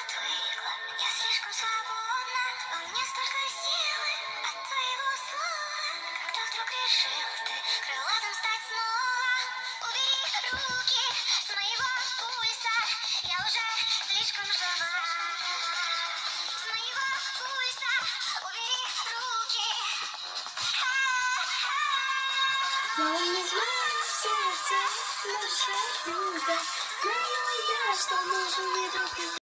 отвыкла, я слишком свободна, во мне столько силы от твоего слова. Когда вдруг решил ты крылатым стать снова, убери руки с моего пульса, я уже слишком жива. С моего пульса убери руки. Я не знаю сердце, душа юга, знаю я, что нужен мне друг из